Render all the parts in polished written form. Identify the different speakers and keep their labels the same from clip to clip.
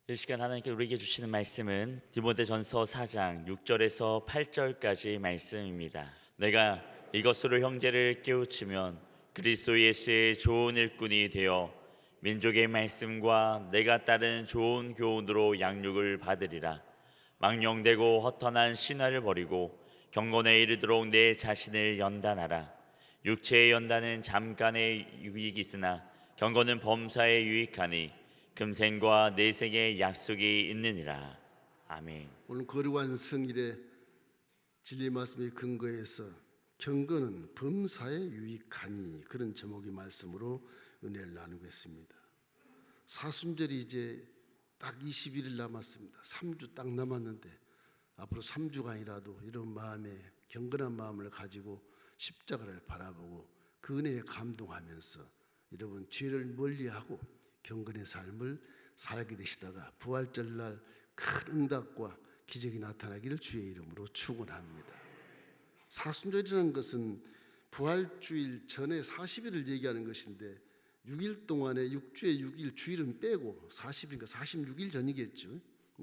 Speaker 1: 이 시간 하나님께 우리에게 주시는 말씀은 디모데전서 4장 6절에서 8절까지 말씀입니다. 내가 이것으로 형제를 깨우치면 그리스도 예수의 좋은 일꾼이 되어 민족의 말씀과 내가 따른 좋은 교훈으로 양육을 받으리라. 망령되고 허탄한 신화를 버리고 경건에 이르도록 내 자신을 연단하라. 육체의 연단은 잠깐의 유익이 있으나 경건은 범사에 유익하니 금생과 내생의 약속이 있느니라. 아멘.
Speaker 2: 오늘 거룩한 성일의 진리 말씀의 근거에서 경건은 범사에 유익하니, 그런 제목의 말씀으로 은혜를 나누겠습니다. 사순절이 이제 딱 21일 남았습니다. 3주 딱 남았는데 앞으로 3주간이라도 이런 마음에, 경건한 마음을 가지고 십자가를 바라보고 그 은혜에 감동하면서 여러분 죄를 멀리하고 경건의 삶을 살게 되시다가 부활절날 큰 응답과 기적이 나타나기를 주의 이름으로 축원합니다. 사순절이라는 것은 부활주일 전에 40일을 얘기하는 것인데 6일 동안에 6주에 6일 주일은 빼고 40일이니까 46일 전이겠죠.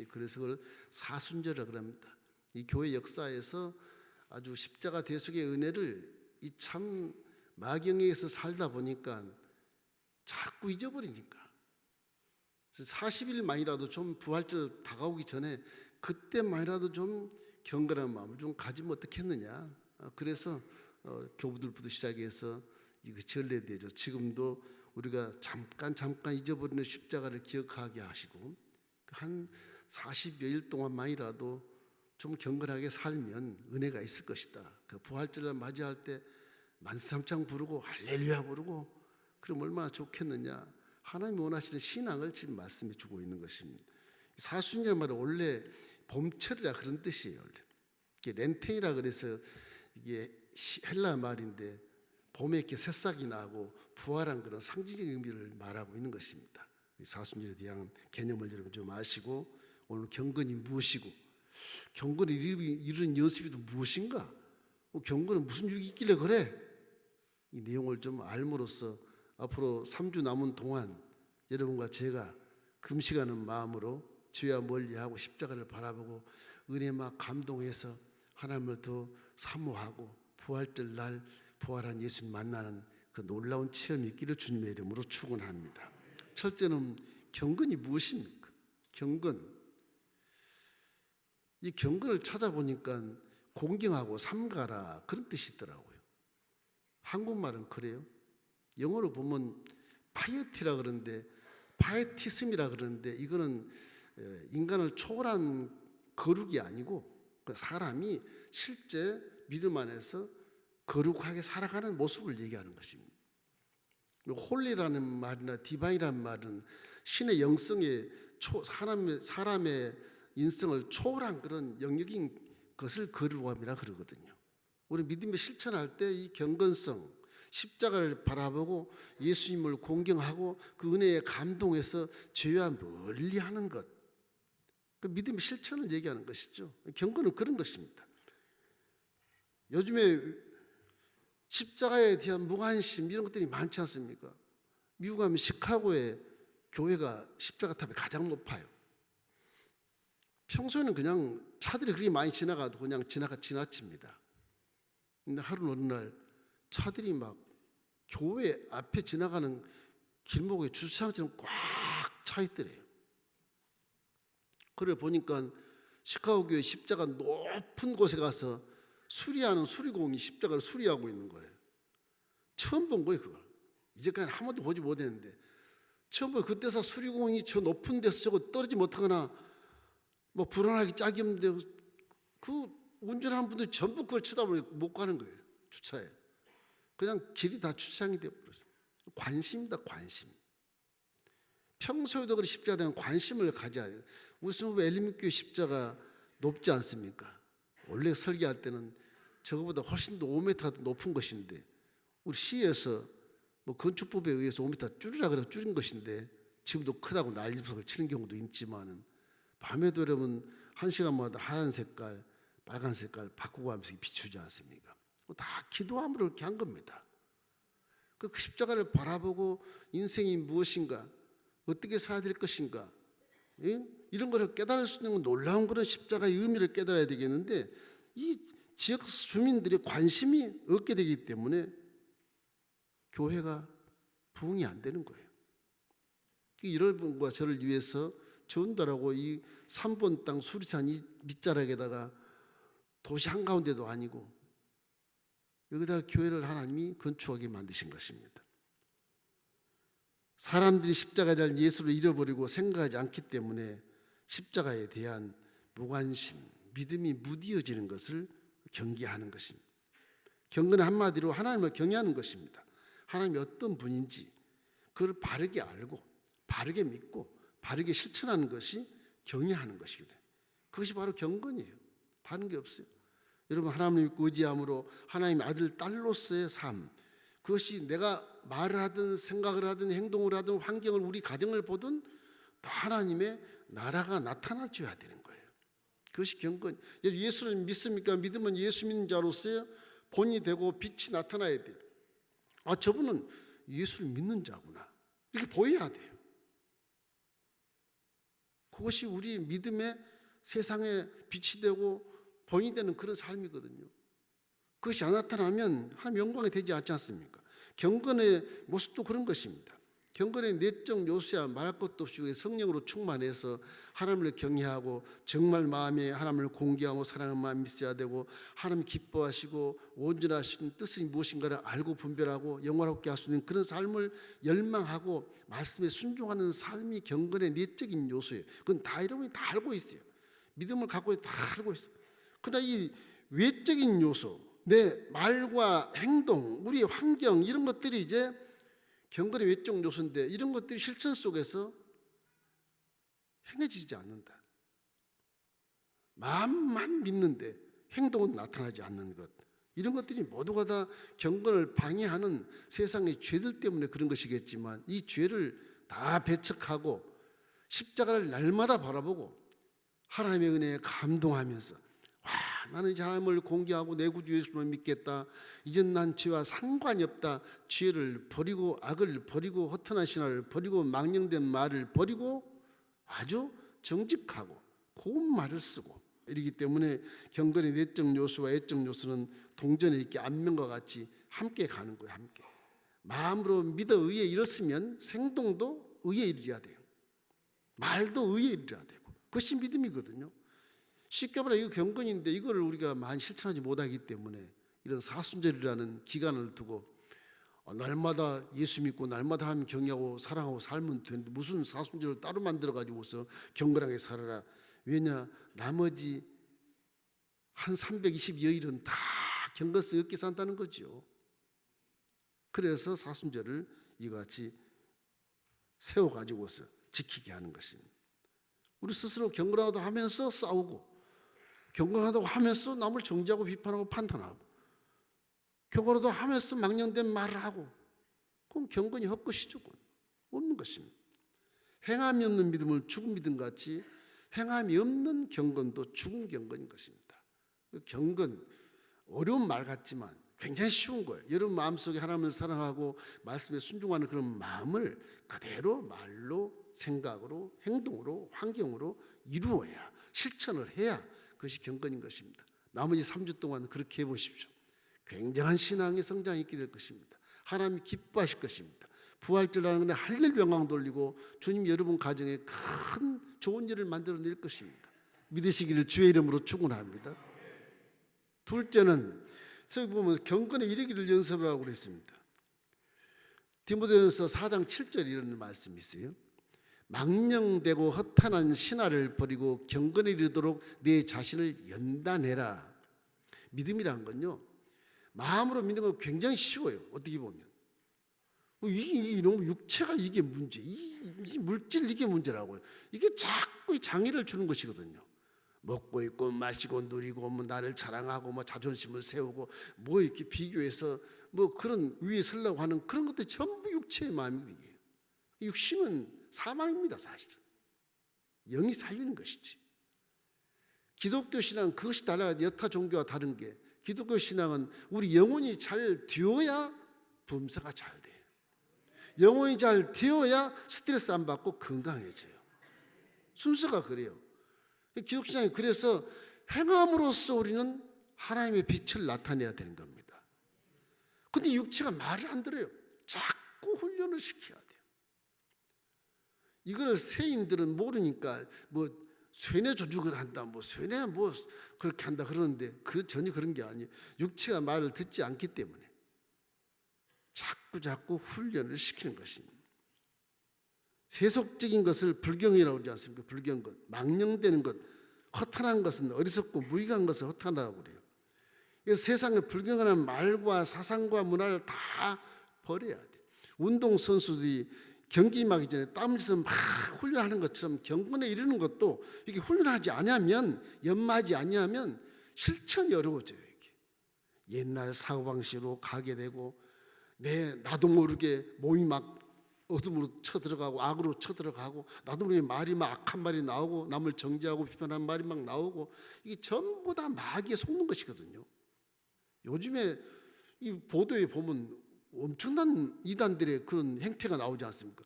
Speaker 2: 그래서 그걸 사순절이라고 합니다. 이 교회 역사에서 아주 십자가 대속의 은혜를 이 참 마경에서 살다 보니까 자꾸 잊어버리니까 40일만이라도 좀 부활절 다가오기 전에 그때만이라도 좀 경건한 마음을 좀 가지면 어떻겠느냐. 그래서 교부들부터 시작해서 이거 전례되죠. 지금도 우리가 잠깐 잊어버리는 십자가를 기억하게 하시고 한 40여일 동안만이라도 좀 경건하게 살면 은혜가 있을 것이다. 그 부활절을 맞이할 때 만삼창 부르고 할렐루야 부르고 그럼 얼마나 좋겠느냐. 하나님이 원하시는 신앙을 지금 말씀해 주고 있는 것입니다. 사순절 말은 원래 봄철이라 그런 뜻이에요. 원래 이게 렌텐이라 그래서 이게 헬라 말인데 봄에 이렇게 새싹이 나고 부활한 그런 상징적인 의미를 말하고 있는 것입니다. 사순절에 대한 개념을 여러분 좀 아시고, 오늘 경건이 무엇이고 경건을 이루는 연습이 무엇인가, 경건은 무슨 유익이 있길래 그래, 이 내용을 좀 알므로써 앞으로 3주 남은 동안 여러분과 제가 금식하는 마음으로 죄와 멀리하고 십자가를 바라보고 은혜 막 감동해서 하나님을 더 사모하고 부활절 날 부활한 예수님 만나는 그 놀라운 체험이 있기를 주님의 이름으로 축원합니다. 첫째는 경건이 무엇입니까? 경건. 이 경건을 찾아보니까 공경하고 삼가라 그런 뜻이 있더라고요. 한국말은 그래요. 영어로 보면 파이어티라 그러는데, 파이티즘이라 그러는데 이거는 인간을 초월한 거룩이 아니고 사람이 실제 믿음 안에서 거룩하게 살아가는 모습을 얘기하는 것입니다. 홀리라는 말이나 디바인이라는 말은 신의 영성에 사람의 인성을 초월한 그런 영역인 것을 거룩함이라 그러거든요. 우리 믿음의 실천할 때 이 경건성, 십자가를 바라보고 예수님을 공경하고 그 은혜에 감동해서 죄와 멀리하는 것, 그 믿음의 실천을 얘기하는 것이죠. 경건은 그런 것입니다. 요즘에 십자가에 대한 무관심 이런 것들이 많지 않습니까? 미국 가면 시카고의 교회가 십자가 탑이 가장 높아요. 평소에는 그냥 차들이 그렇게 많이 지나가도 그냥 지나칩니다. 근데 하루 어느 날 차들이 막 교회 앞에 지나가는 길목에 주차장처럼 꽉 차 있더래요. 그래 보니까 시카고 교회 십자가 높은 곳에 가서 수리하는 수리공이 십자가를 수리하고 있는 거예요. 처음 본 거예요, 그걸. 이제까지 한 번도 보지 못했는데 처음 보고, 그때서 수리공이 저 높은 데서 저거 떨어지면 어떡하나 뭐 불안하게 짝이 없는데 그 운전하는 분들이 전부 그걸 쳐다보니 못 가는 거예요. 주차에. 그냥 길이 다 주차장이 되어버렸어요. 관심이다, 관심. 평소에도 그렇게 십자가에 대한 관심을 가져야 돼요. 무슨 엘리민교회 십자가 높지 않습니까? 원래 설계할 때는 저거보다 훨씬 더 5m 높은 것인데, 우리 시에서 뭐 건축법에 의해서 5m 줄이라 그래서 줄인 것인데 지금도 크다고 난리석을 치는 경우도 있지만은, 밤에도 여러분 1시간마다 하얀 색깔, 빨간 색깔 바꾸고 하면서 비추지 않습니까? 다 기도함으로 이렇게 한 겁니다. 그 십자가를 바라보고 인생이 무엇인가, 어떻게 살아야 될 것인가, 예? 이런 것을 깨달을 수 있는 놀라운 그런 십자가의 의미를 깨달아야 되겠는데 이 지역 주민들이 관심이 없게 되기 때문에 교회가 부흥이 안 되는 거예요. 여러분과 저를 위해서 전도라고 이 3번 땅 수리산 이 밑자락에다가 도시 한가운데도 아니고 여기다가 교회를 하나님이 건축하게 만드신 것입니다. 사람들이 십자가에 대한 예수를 잃어버리고 생각하지 않기 때문에 십자가에 대한 무관심, 믿음이 무디어지는 것을 경계하는 것입니다. 경건은 한마디로 하나님을 경외하는 것입니다. 하나님이 어떤 분인지 그걸 바르게 알고 바르게 믿고 바르게 실천하는 것이 경외하는 것이거든요. 그것이 바로 경건이에요. 다른 게 없어요. 여러분 하나님을 믿고 의지함으로 하나님의 아들 딸로서의 삶, 그것이 내가 말을 하든 생각을 하든 행동을 하든 환경을 우리 가정을 보든 또 하나님의 나라가 나타나줘야 되는 거예요. 그것이 경건. 예수를 믿습니까? 믿으면 예수 믿는 자로서의 본이 되고 빛이 나타나야 돼요. 아, 저분은 예수를 믿는 자구나, 이렇게 보여야 돼요. 그것이 우리 믿음의 세상에 빛이 되고 본이 되는 그런 삶이거든요. 그것이 안 나타나면 하나님 영광이 되지 않지 않습니까? 경건의 모습도 그런 것입니다. 경건의 내적 요소야 말할 것도 없이 성령으로 충만해서 하나님을 경외하고 정말 마음에 하나님을 공경하고 사랑하는 마음이 있어야 되고 하나님 기뻐하시고 온전하신 뜻이 무엇인가를 알고 분별하고 영화롭게 할 수 있는 그런 삶을 열망하고 말씀에 순종하는 삶이 경건의 내적인 요소예요. 그건 다 여러분이 다 알고 있어요. 믿음을 갖고 다 알고 있어요. 그러나 이 외적인 요소, 내 말과 행동, 우리의 환경 이런 것들이 이제 경건의 외적 요소인데 이런 것들이 실천 속에서 행해지지 않는다. 마음만 믿는데 행동은 나타나지 않는 것, 이런 것들이 모두가 다 경건을 방해하는 세상의 죄들 때문에 그런 것이겠지만 이 죄를 다 배척하고 십자가를 날마다 바라보고 하나님의 은혜에 감동하면서 와, 나는 이제 하나님을 공개하고 내 구주 예수를 믿겠다. 이젠 난 죄와 상관이 없다. 죄를 버리고 악을 버리고 허탄한 신화를 버리고 망령된 말을 버리고 아주 정직하고 고운 말을 쓰고 이러기 때문에 경건의 내적 요소와 외적 요소는 동전에 이렇게 안면과 같이 함께 가는 거예요. 함께 마음으로 믿어 의에 이뤘으면 행동도 의에 이르어야 돼요. 말도 의에 이르어야 되고 그것이 믿음이거든요. 쉽게 말해 이거 경건인데 이거를 우리가 많이 실천하지 못하기 때문에 이런 사순절이라는 기간을 두고 날마다 예수 믿고 날마다 하나님 경외하고 사랑하고 살면 되는데 무슨 사순절을 따로 만들어 가지고서 경건하게 살아라. 왜냐, 나머지 한 320여일은 다 경건성 없게 산다는 거죠. 그래서 사순절을 이같이 세워 가지고서 지키게 하는 것입니다. 우리 스스로 경건하다고 하면서 싸우고 경건하다고 하면서 남을 정죄하고 비판하고 판단하고 경건하다고 하면서 망령된 말을 하고 그건 경건이 헛것이죠. 없는 것입니다. 행함이 없는 믿음을 죽은 믿음 같이 행함이 없는 경건도 죽은 경건인 것입니다. 경건 어려운 말 같지만 굉장히 쉬운 거예요. 여러분 마음속에 하나님을 사랑하고 말씀에 순종하는 그런 마음을 그대로 말로 생각으로 행동으로 환경으로 이루어야 실천을 해야 그것이 경건인 것입니다. 나머지 3주 동안 그렇게 해보십시오. 굉장한 신앙의 성장이 있게 될 것입니다. 하나님이 기뻐하실 것입니다. 부활절하는 건데 할렐 영광 돌리고 주님 여러분 가정에 큰 좋은 일을 만들어낼 것입니다. 믿으시기를 주의 이름으로 축원합니다. 둘째는 저기 보면 경건에 이르기를 연습하라고 그랬습니다. 디모데전서 4장 7절 이런 말씀이 있어요. 망령되고 허탄한 신화를 버리고 경건에 이르도록 내 자신을 연단해라. 믿음이란 건요, 마음으로 믿는 건 굉장히 쉬워요. 어떻게 보면 이런 육체가 이게 문제, 이 물질 이게 문제라고요. 이게 자꾸 장애를 주는 것이거든요. 먹고 있고 마시고 누리고 뭐 나를 자랑하고 뭐 자존심을 세우고 뭐 이렇게 비교해서 뭐 그런 위에 서려고 하는 그런 것들 전부 육체의 마음이에요. 육신은 사망입니다. 사실은 영이 살리는 것이지. 기독교 신앙은 그것이 달라요. 여타 종교와 다른 게 기독교 신앙은 우리 영혼이 잘 되어야 범사가 잘 돼요. 영혼이 잘 되어야 스트레스 안 받고 건강해져요. 순서가 그래요. 기독신앙이 그래서 행함으로써 우리는 하나님의 빛을 나타내야 되는 겁니다. 근데 육체가 말을 안 들어요. 자꾸 훈련을 시켜야 돼요. 이거를 세인들은 모르니까 뭐 쇠뇌 조죽을 한다, 뭐 쇠뇌 뭐 그렇게 한다 그러는데 전혀 그런 게 아니에요. 육체가 말을 듣지 않기 때문에 자꾸 훈련을 시키는 것입니다. 세속적인 것을 불경이라고 그러지 않습니까? 불경 것, 망령되는 것, 허탄한 것은 어리석고 무익한 것을 허탄하다고 그래요. 그래서 세상에 불경한 말과 사상과 문화를 다 버려야 돼. 운동선수들이 경기 임하기 전에 땀을 흘려서 막 훈련하는 것처럼 경건에 이르는 것도 이게 훈련하지 않으면, 연마하지 않으면 실천이 어려워져요. 이게. 옛날 사고방식으로 가게 되고 나도 모르게 몸이 막 어둠으로 쳐들어가고 악으로 쳐들어가고 나도 모르게 말이 막 악한 말이 나오고 남을 정죄하고 비판하는 말이 막 나오고 이게 전부 다 마귀에 속는 것이거든요. 요즘에 이 보도에 보면 엄청난 이단들의 그런 행태가 나오지 않습니까?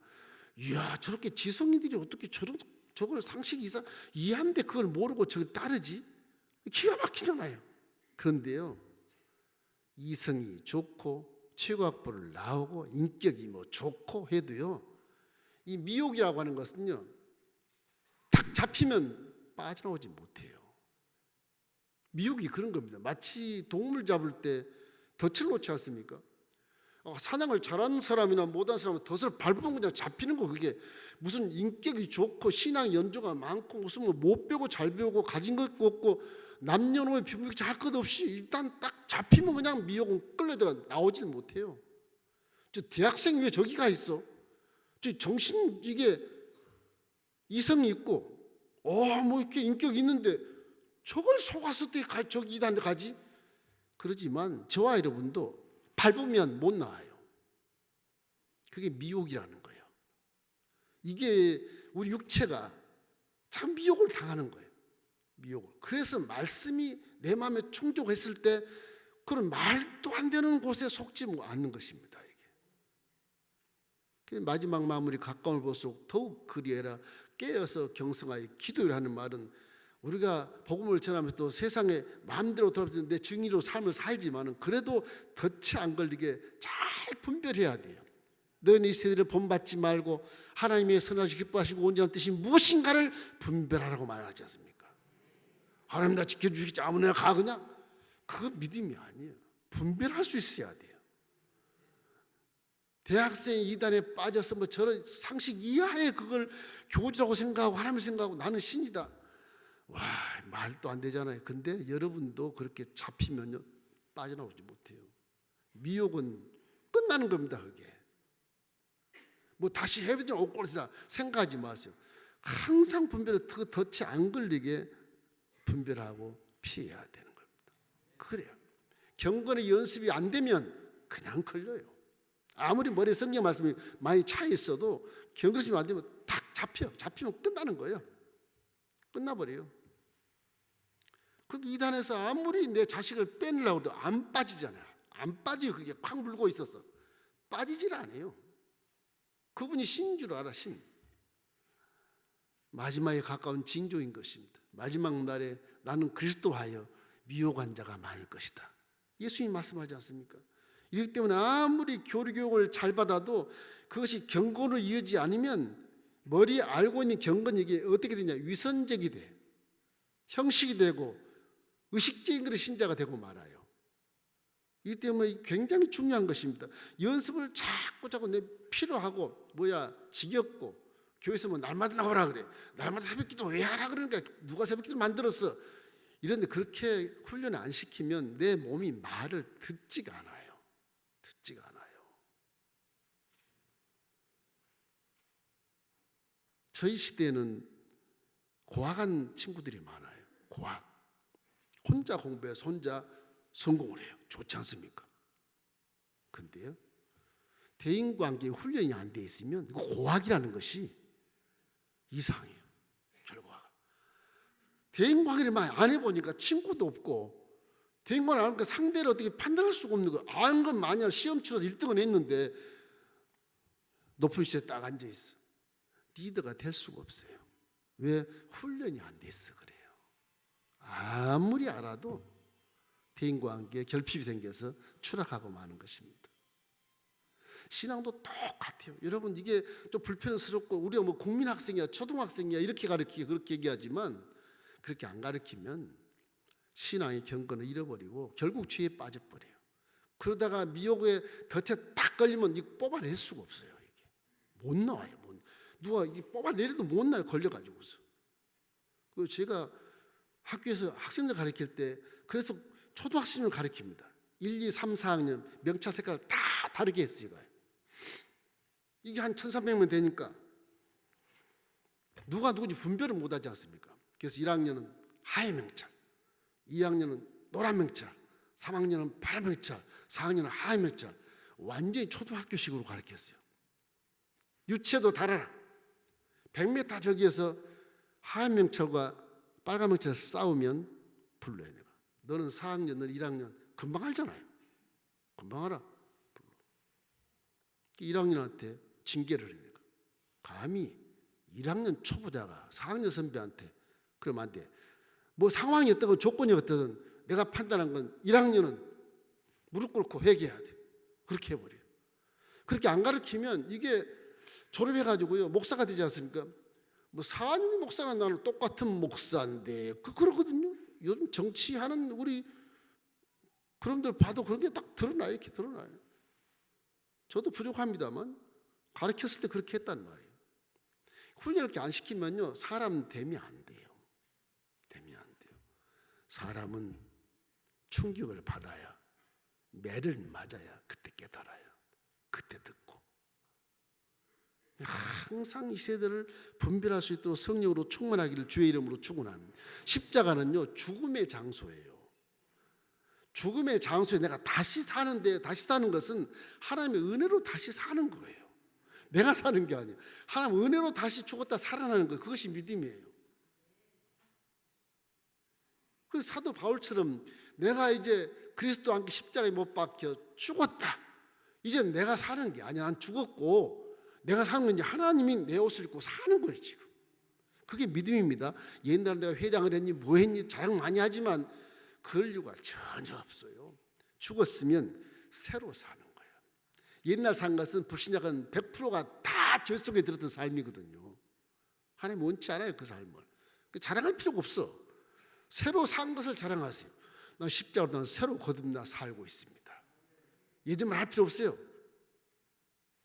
Speaker 2: 이야, 저렇게 지성인들이 어떻게 저걸 상식 이해하는데 그걸 모르고 저걸 따르지? 기가 막히잖아요. 그런데요, 이성이 좋고 최고학벌을 나오고 인격이 뭐 좋고 해도요, 이 미혹이라고 하는 것은요, 딱 잡히면 빠져나오지 못해요. 미혹이 그런 겁니다. 마치 동물 잡을 때 덫을 놓지 않습니까? 사냥을 잘하는 사람이나 못하는 사람은 덫을 밟으면 그냥 잡히는 거. 그게 무슨 인격이 좋고 신앙 연조가 많고 무슨 뭐 못 배우고 잘 배우고 가진 것 없고 남녀노소 비무기 할 것 없이 일단 딱 잡히면 그냥 미혹은 끌려들어 나오질 못해요. 저 대학생이 왜 저기 가 있어? 저 정신 이게 이성이 있고 뭐 이렇게 인격이 있는데 저걸 속아서 어떻게 저기 이단데 가지? 그러지만 저와 여러분도 밟으면 못 나와요. 그게 미혹이라는 거예요. 이게 우리 육체가 참 미혹을 당하는 거예요. 미혹을. 그래서 말씀이 내 마음에 충족했을 때 그런 말도 안 되는 곳에 속지 않는 것입니다. 이게. 마지막 마무리 가까움을 볼수록 더욱 그리해라. 깨어서 경성하여 기도를 하는 말은 우리가 복음을 전하면서 또 세상에 마음대로 돌아가면서 내 증인으로 삶을 살지만은 그래도 덫에 안 걸리게 잘 분별해야 돼요. 너는 이 세대를 본받지 말고 하나님의 선하시고 기뻐하시고 온전한 뜻이 무엇인가를 분별하라고 말하지 않습니까? 하나님 나 지켜주시겠지 아무나 가 그냥 그거 믿음이 아니에요. 분별할 수 있어야 돼요. 대학생이 이단에 빠져서 뭐 저런 상식 이하에 그걸 교주라고 생각하고 하나님을 생각하고 나는 신이다. 와, 말도 안 되잖아요. 근데 여러분도 그렇게 잡히면요 빠져나오지 못해요. 미혹은 끝나는 겁니다. 그게 뭐 다시 해보지 없고 생각하지 마세요. 항상 분별해. 그 덫에 안 걸리게 분별하고 피해야 되는 겁니다. 그래요. 경건의 연습이 안 되면 그냥 걸려요. 아무리 머리에 성경 말씀이 많이 차 있어도 경건심이 안 되면 탁 잡히면 끝나는 거예요. 끝나버려요. 그러니까 이단에서 아무리 내 자식을 빼내려고 해도 안 빠지잖아요. 안 빠져요. 그게 콱 물고 있어서 빠지질 않아요. 그분이 신인 줄 알아. 신. 마지막에 가까운 징조인 것입니다. 마지막 날에 나는 그리스도하여 미혹한 자가 많을 것이다. 예수님 말씀하지 않습니까? 이렇기 때문에 아무리 교육을 잘 받아도 그것이 경건으로 이어지지 않으면 머리에 알고 있는 경건이 이게 어떻게 되냐, 위선적이 돼, 형식이 되고 의식적인 그런 신자가 되고 말아요. 이 때문에 굉장히 중요한 것입니다. 연습을 자꾸 내 필요하고 지겹고 교회에서 뭐 날마다 나오라 그래. 날마다 새벽기도 왜 하라 그러니까 누가 새벽기도 만들었어. 이런데 그렇게 훈련을 안 시키면 내 몸이 말을 듣지가 않아요. 저희 시대에는 고학한 친구들이 많아요. 고학. 혼자 공부해서 혼자 성공을 해요. 좋지 않습니까? 근데요, 대인관계에 훈련이 안 돼 있으면 고학이라는 것이 이상해요. 결과가. 대인관계를 많이 안 해보니까 친구도 없고 대인관계를 안 하니까 상대를 어떻게 판단할 수가 없는 거예요. 아는 건 마냥 시험 치러서 1등은 했는데 높은 시대에 딱 앉아있어. 리더가 될 수가 없어요. 왜? 훈련이 안 돼서 그래요. 아무리 알아도 대인과 관계에 결핍이 생겨서 추락하고 마는 것입니다. 신앙도 똑같아요. 여러분, 이게 좀 불편스럽고 우리가 뭐 국민학생이야 초등학생이야 이렇게 가르치고 그렇게 얘기하지만 그렇게 안 가르치면 신앙의 경건을 잃어버리고 결국 죄에 빠져버려요. 그러다가 미혹에 덫에 딱 걸리면 이거 뽑아낼 수가 없어요. 이게 못 나와요. 누가 이게 뽑아내려도 못 나요. 걸려가지고서. 그 제가 학교에서 학생들 가르칠 때 그래서 초등학생을 가르칩니다. 1, 2, 3, 4학년 명차 색깔 다 다르게 했어요. 이게 한 1,300명 되니까 누가 누군지 분별을 못하지 않습니까? 그래서 1학년은 하얀 명찰, 2학년은 노란 명찰, 3학년은 파란 명찰, 4학년은 하얀 명찰. 완전히 초등학교식으로 가르쳤어요. 유치해도 달아라. 100m 저기에서 하얀 명찰과 빨간 명찰 싸우면 불러야 내가. 너는 4학년, 너는 1학년 금방 알잖아요. 금방 알아. 1학년한테 징계를 해야 되니까. 감히 1학년 초보자가 4학년 선배한테 그러면 안 돼. 뭐 상황이 어떻든 조건이 어떻든 내가 판단한 건 1학년은 무릎 꿇고 회개해야 돼. 그렇게 해버려요. 그렇게 안 가르치면 이게 졸업해가지고요 목사가 되지 않습니까? 뭐 4년 목사는 나는 똑같은 목사인데 그러거든요. 요즘 정치하는 우리 그런들 봐도 그런 게 딱 드러나요. 이렇게 드러나요. 저도 부족합니다만 가르쳤을 때 그렇게 했단 말이에요. 훈련을 이렇게 안 시키면요 사람 되면 안 돼요. 되면 안 돼요. 사람은 충격을 받아야 매를 맞아야 그때 깨달아요. 그때 듣고. 항상 이 세대를 분별할 수 있도록 성령으로 충만하기를 주의 이름으로 축원합니다. 십자가는요 죽음의 장소예요. 죽음의 장소에 내가 다시 사는데, 다시 사는 것은 하나님의 은혜로 다시 사는 거예요. 내가 사는 게 아니에요. 하나님 은혜로 다시 죽었다 살아나는 거, 그것이 믿음이에요. 그 사도 바울처럼 내가 이제 그리스도와 함께 십자가에 못 박혀 죽었다. 이제 내가 사는 게 아니야. 난 죽었고 내가 사는 건 이제 하나님이 내 옷을 입고 사는 거예요 지금. 그게 믿음입니다. 옛날에 내가 회장을 했니 뭐 했니 자랑 많이 하지만 그럴 이유가 전혀 없어요. 죽었으면 새로 사는 거예요. 옛날 산 것은 불신자는 100%가 다 죄 속에 들었던 삶이거든요. 하나님 원치 않아요 그 삶을. 자랑할 필요가 없어. 새로 산 것을 자랑하세요. 난 십자가로 난 새로 거듭나 살고 있습니다. 예전만 할 필요 없어요.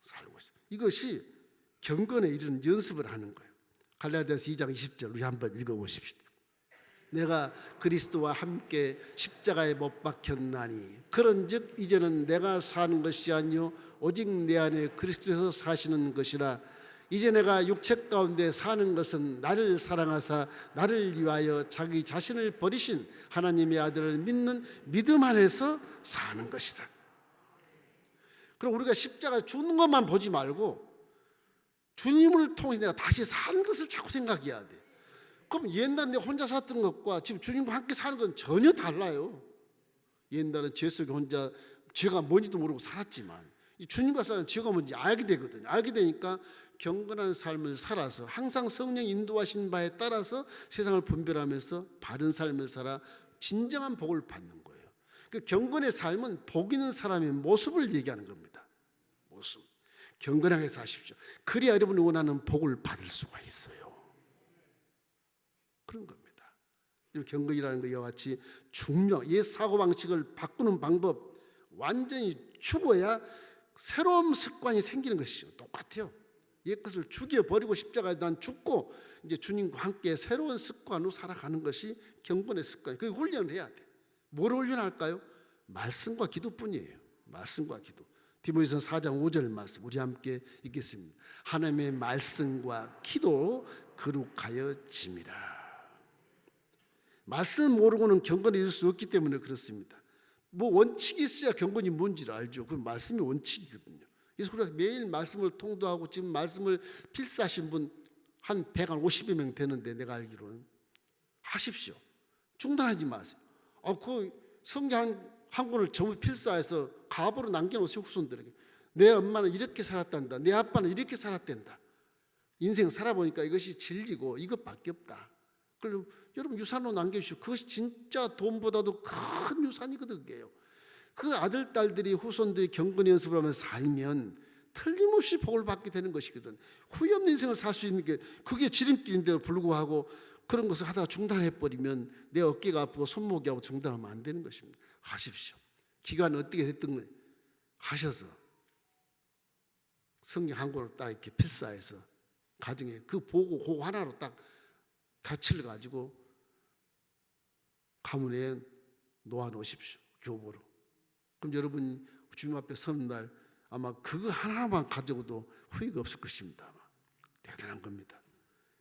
Speaker 2: 살고 있어요. 이것이 경건에 이르는 연습을 하는 거예요. 갈라디아서 2장 20절 우리 한번 읽어보십시다. 내가 그리스도와 함께 십자가에 못 박혔나니 그런즉 이제는 내가 사는 것이 아니요 오직 내 안에 그리스도에서 사시는 것이라. 이제 내가 육체 가운데 사는 것은 나를 사랑하사 나를 위하여 자기 자신을 버리신 하나님의 아들을 믿는 믿음 안에서 사는 것이다. 그럼 우리가 십자가 죽는 것만 보지 말고 주님을 통해서 내가 다시 사는 것을 자꾸 생각해야 돼. 그럼 옛날에 내가 혼자 살았던 것과 지금 주님과 함께 사는 건 전혀 달라요. 옛날은 죄 속에 혼자 죄가 뭔지도 모르고 살았지만 주님과 살면 죄가 뭔지 알게 되거든요. 알게 되니까 경건한 삶을 살아서 항상 성령 인도하신 바에 따라서 세상을 분별하면서 바른 삶을 살아 진정한 복을 받는 거예요. 그 경건의 삶은 복 있는 사람의 모습을 얘기하는 겁니다. 모습. 경건하게 사십시오. 그래야 여러분이 원하는 복을 받을 수가 있어요. 그런 겁니다. 경건이라는 것 이와 같이 중요한 옛 사고방식을 바꾸는 방법, 완전히 죽어야 새로운 습관이 생기는 것이죠. 똑같아요. 옛 것을 죽여버리고 십자가에 난 죽고 이제 주님과 함께 새로운 습관으로 살아가는 것이 경건의 습관이에요. 그 훈련을 해야 돼. 뭘 훈련할까요? 말씀과 기도뿐이에요. 말씀과 기도. 디모데전서 4장 5절 말씀 우리 함께 읽겠습니다. 하나님의 말씀과 기도 거룩하여 짐이라. 말씀을 모르고는 경건을 이룰 수 없기 때문에 그렇습니다. 뭐 원칙이 있어야 경건이 뭔지를 알죠. 그 말씀이 원칙이거든요. 그래서 우리가 매일 말씀을 통도하고 지금 말씀을 필사하신 분 한 150여 명 되는데 내가 알기로는 하십시오. 중단하지 마세요. 그 성경 한 권을 전부 필사해서 가보로 남겨놓으세요. 후손들에게. 내 엄마는 이렇게 살았단다. 내 아빠는 이렇게 살았단다. 인생 살아보니까 이것이 진리고 이것밖에 없다. 그럼 여러분 유산으로 남겨주시오. 그것이 진짜 돈보다도 큰 유산이거든. 그게요. 그 아들, 딸들이, 후손들이 경건의 연습을 하면서 살면 틀림없이 복을 받게 되는 것이거든. 후회 없는 인생을 살 수 있는 게 그게 지름길인데도 불구하고 그런 것을 하다가 중단해버리면 내 어깨가 아프고 손목이 아프고 중단하면 안 되는 것입니다. 하십시오. 기간 어떻게 됐든 하셔서 성경 한 권을 딱 이렇게 필사해서 가정에 그 보고 그거 하나로 딱 가치를 가지고 가문에 놓아 놓으십시오. 교보로. 그럼 여러분 주님 앞에 서는 날 아마 그거 하나만 가져도 후회가 없을 것입니다. 아마. 대단한 겁니다.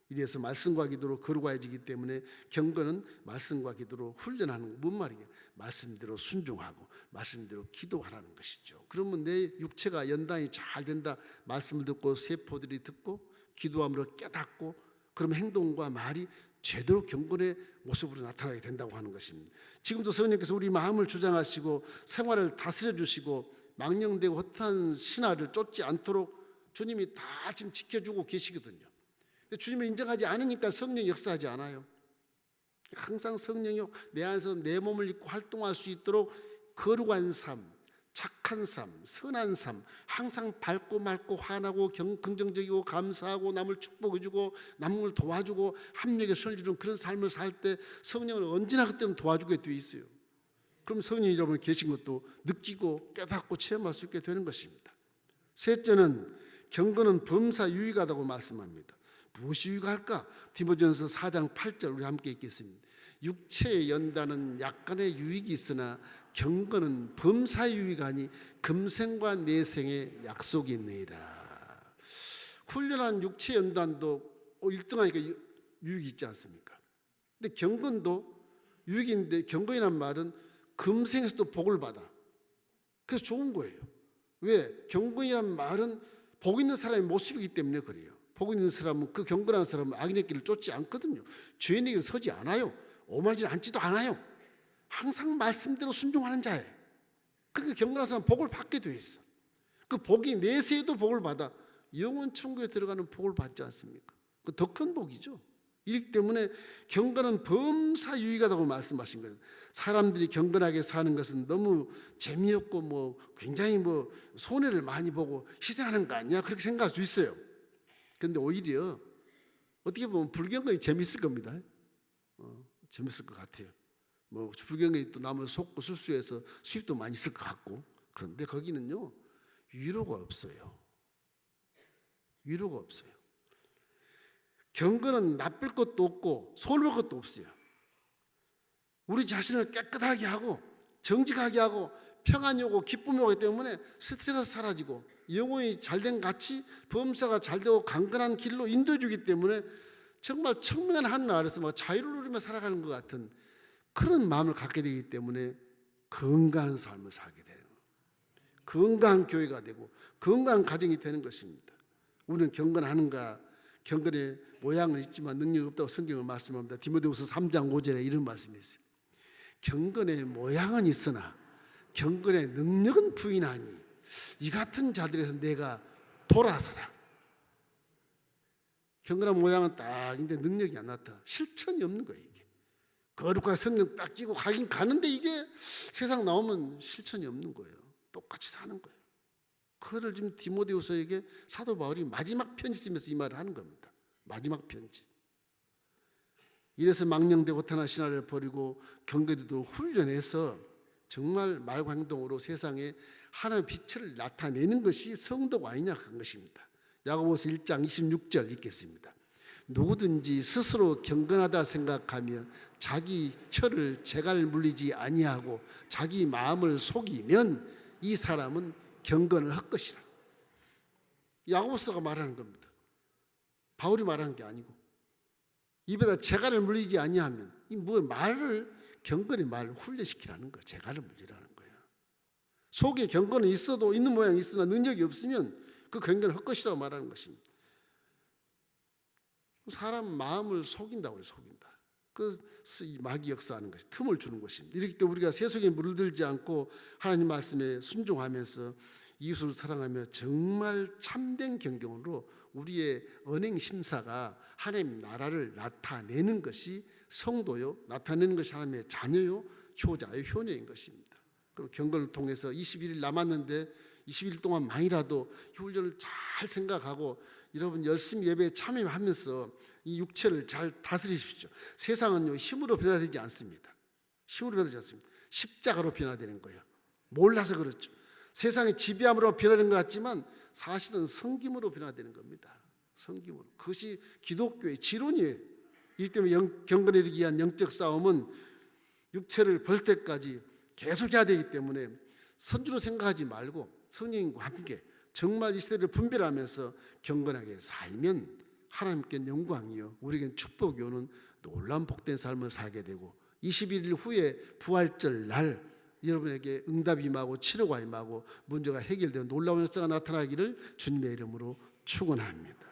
Speaker 2: 이래서 말씀과 기도로 거룩해지기 때문에 경건은 말씀과 기도로 훈련하는 뭔 말이에요? 말씀대로 순종하고 말씀대로 기도하라는 것이죠. 그러면 내 육체가 연단이 잘 된다. 말씀을 듣고 세포들이 듣고 기도함으로 깨닫고 그럼 행동과 말이 제대로 경건의 모습으로 나타나게 된다고 하는 것입니다. 지금도 성령께서 우리 마음을 주장하시고 생활을 다스려 주시고 망령되고 허탄 신화를 쫓지 않도록 주님이 다 지금 지켜주고 계시거든요. 근데 주님을 인정하지 않으니까 성령이 역사하지 않아요. 항상 성령이 내 안에서 내 몸을 입고 활동할 수 있도록 거룩한 삶, 착한 삶, 선한 삶, 항상 밝고 맑고 환하고 긍정적이고 감사하고 남을 축복해주고 남을 도와주고 합력에 설주는 그런 삶을 살 때 성령은 언제나 그때는 도와주게 되어 있어요. 그럼 성령이 여러분 계신 것도 느끼고 깨닫고 체험할 수 있게 되는 것입니다. 셋째는 경건은 범사 유익하다고 말씀합니다. 무엇이 유익할까? 디모데전서 4장 8절 우리 함께 읽겠습니다. 육체의 연단은 약간의 유익이 있으나 경건은 범사의 유익하니 금생과 내생의 약속이 있느니라. 훈련한 육체 연단도 1등하니까 유익이 있지 않습니까? 근데 경건도 유익인데 경건이란 말은 금생에서도 복을 받아. 그래서 좋은 거예요. 왜? 경건이란 말은 복 있는 사람의 모습이기 때문에 그래요. 복 있는 사람은 그 경건한 사람은 악인의 길을 쫓지 않거든요. 죄인의 길을 서지 않아요. 오만하지 않지도 않아요. 항상 말씀대로 순종하는 자예요. 그러니까 경건한 사람은 복을 받게 돼 있어. 그 복이 내세에도 복을 받아 영원 천국에 들어가는 복을 받지 않습니까? 그 더 큰 복이죠. 이렇기 때문에 경건은 범사 유익하다고 말씀하신 거예요. 사람들이 경건하게 사는 것은 너무 재미없고 뭐 굉장히 뭐 손해를 많이 보고 희생하는 거 아니야? 그렇게 생각할 수 있어요. 그런데 오히려 어떻게 보면 불경건이 재밌을 겁니다. 재밌을 것 같아요. 뭐 불경건이 또 남을 속고 술수해서 수입도 많이 있을 것 같고 그런데 거기는요 위로가 없어요. 위로가 없어요. 경건은 나쁠 것도 없고 손해볼 것도 없어요. 우리 자신을 깨끗하게 하고 정직하게 하고 평안이 오고 기쁨이 오기 때문에 스트레스가 사라지고 영혼이 잘된 가치 범사가 잘되고 강건한 길로 인도해 주기 때문에 정말 청명한 하늘 아래서 막 자유를 누리며 살아가는 것 같은 그런 마음을 갖게 되기 때문에 건강한 삶을 살게 되는 거예요. 건강한 교회가 되고 건강한 가정이 되는 것입니다. 우리는 경건하는가? 경건의 모양은 있지만 능력이 없다고 성경을 말씀합니다. 디모데후서 3장 5절에 이런 말씀이 있어요. 경건의 모양은 있으나 경건의 능력은 부인하니 이 같은 자들에서 내가 돌아서라. 경건한 모양은 딱인데 능력이 안 나타나. 실천이 없는 거예요. 이게 거룩한 성령 딱 끼고 가긴 가는데 이게 세상 나오면 실천이 없는 거예요. 똑같이 사는 거예요. 그거를 지금 디모데후서에게 사도 바울이 마지막 편지 쓰면서 이 말을 하는 겁니다. 마지막 편지. 이래서 망령되고 허탄한 신화를 버리고 경건이도 훈련해서 정말 말과 행동으로 세상에 하나님의 빛을 나타내는 것이 성도가 아니냐 그런 것입니다. 야고보서 1장 26절 읽겠습니다. 누구든지 스스로 경건하다 생각하며 자기 혀를 재갈 물리지 아니하고 자기 마음을 속이면 이 사람은 경건을 할 것이라. 야고보서가 말하는 겁니다. 바울이 말하는 게 아니고 입에다 재갈을 물리지 아니하면 이 뭐 말을 경건의 말을 훈련시키라는 거예요. 재갈을 물리라는 거예요. 속에 경건은 있어도 있는 모양이 있으나 능력이 없으면 그 경건을 할 것이라고 말하는 것입니다. 사람 마음을 속인다고 그래요. 속인다. 그 마귀 역사하는 것이 틈을 주는 것입니다. 이렇기 때문에 우리가 세속에 물들지 않고 하나님 말씀에 순종하면서 이웃을 사랑하며 정말 참된 경경으로 우리의 언행 심사가 하나님 나라를 나타내는 것이 성도요, 나타내는 것이 하나님의 자녀요, 효자요, 효녀인 것입니다. 그럼 경건을 통해서 21일 남았는데 20일 동안만이라도 휴일을 잘 생각하고 여러분 열심히 예배에 참여하면서 이 육체를 잘 다스리십시오. 세상은요, 힘으로 변화되지 않습니다. 힘으로 변하지 않습니다. 십자가로 변화되는 거예요. 몰라서 그렇죠. 세상의 지배함으로 변화된 것 같지만 사실은 성김으로 변화되는 겁니다. 성김으로. 그것이 기독교의 지론이에요. 이 때문에 경건에 이르기 위한 영적 싸움은 육체를 벌 때까지 계속해야 되기 때문에 선주로 생각하지 말고 성령님과 함께 정말 이 시대를 분별하면서 경건하게 살면 하나님께 영광이요, 우리에겐 축복이 오는 놀라운 복된 삶을 살게 되고 21일 후에 부활절 날 여러분에게 응답이 임하고 치료가 임하고 문제가 해결되는 놀라운 역사가 나타나기를 주님의 이름으로 축원합니다.